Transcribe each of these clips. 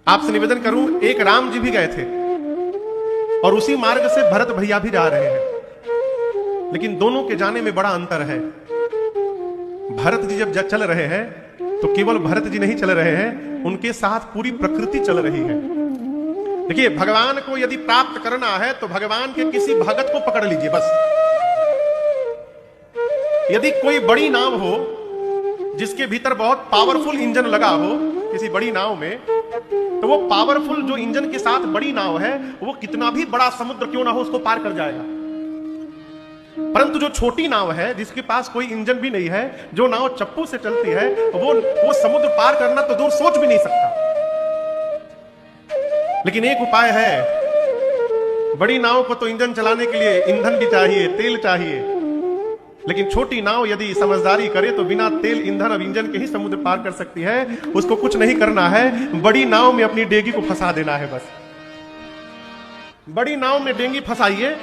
आपसे निवेदन करूं, एक राम जी भी गए थे और उसी मार्ग से भरत भैया भी जा रहे हैं, लेकिन दोनों के जाने में बड़ा अंतर है। भरत जी जब चल रहे हैं तो केवल भरत जी नहीं चल रहे हैं, उनके साथ पूरी प्रकृति चल रही है। देखिए, भगवान को यदि प्राप्त करना है तो भगवान के किसी भगत को पकड़ लीजिए बस। यदि कोई बड़ी नाव हो जिसके भीतर बहुत पावरफुल इंजन लगा हो किसी बड़ी नाव में, तो वो पावरफुल जो इंजन के साथ बड़ी नाव है वो कितना भी बड़ा समुद्र क्यों ना हो उसको पार कर जाएगा। परंतु जो छोटी नाव है जिसके पास कोई इंजन भी नहीं है, जो नाव चप्पू से चलती है, वो समुद्र पार करना तो दूर सोच भी नहीं सकता। लेकिन एक उपाय है, बड़ी नाव को तो इंजन चलाने के लिए ईंधन भी चाहिए, तेल चाहिए, लेकिन छोटी नाव यदि समझदारी करे तो बिना तेल, ईंधन और इंजन के ही समुद्र पार कर सकती है। उसको कुछ नहीं करना है, बड़ी नाव में अपनी डेंगी को फंसा देना है बस। बड़ी नाव में डेंगी फंसाइए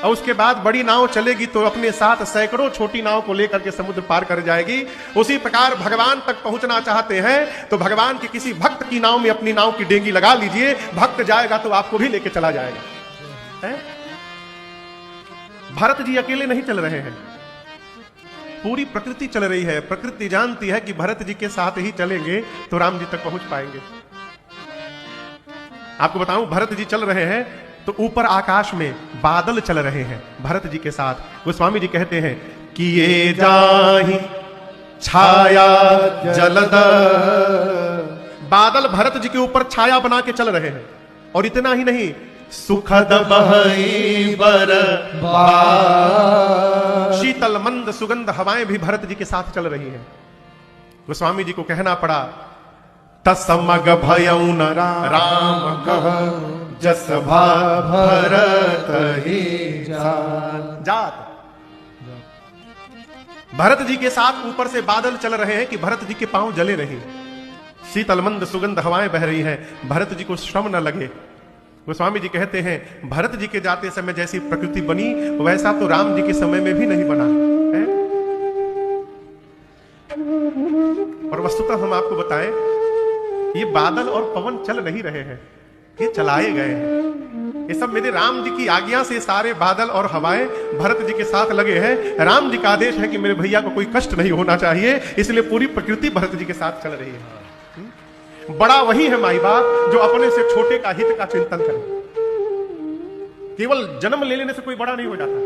और उसके बाद बड़ी नाव चलेगी तो अपने साथ सैकड़ों छोटी नाव को लेकर के समुद्र पार कर जाएगी। उसी प्रकार भगवान तक पहुंचना चाहते हैं तो भगवान के किसी भक्त की नाव में अपनी नाव की डेंगी लगा लीजिए, भक्त जाएगा तो आपको भी लेके चला जाएगा। है? भरत जी अकेले नहीं चल रहे हैं, पूरी प्रकृति चल रही है। प्रकृति जानती है कि भरत जी के साथ ही चलेंगे तो राम जी तक पहुंच पाएंगे। आपको बताऊं, भरत जी चल रहे हैं तो ऊपर आकाश में बादल चल रहे हैं भरत जी के साथ। गोस्वामी जी कहते हैं कि ये जाहि छाया जलद, बादल भरत जी के ऊपर छाया बना के चल रहे हैं। और इतना ही नहीं, सुखद बहई बरबार, शीतल मंद सुगंध हवाएं भी भरत जी के साथ चल रही हैं। गोस्वामी जी को कहना पड़ा, तसमग भयउ न राम कह, जस भा भरत ही जात। भरत जी के साथ ऊपर से बादल चल रहे हैं कि भरत जी के पांव जले नहीं, शीतल मंद सुगंध हवाएं बह रही हैं, भरत जी को श्रम न लगे। गोस्वामी जी कहते हैं, भरत जी के जाते समय जैसी प्रकृति बनी वैसा तो राम जी के समय में भी नहीं बना है। और वस्तुतः हम आपको बताएं, ये बादल और पवन चल नहीं रहे हैं, ये चलाए गए हैं। ये सब मेरे राम जी की आज्ञा से सारे बादल और हवाएं भरत जी के साथ लगे हैं। राम जी का आदेश है कि मेरे भैया को कोई कष्ट नहीं होना चाहिए, इसलिए पूरी प्रकृति भरत जी के साथ चल रही है। बड़ा वही है माई बाप जो अपने से छोटे का हित का चिंतन करे। केवल जन्म ले लेने से कोई बड़ा नहीं हो जाता।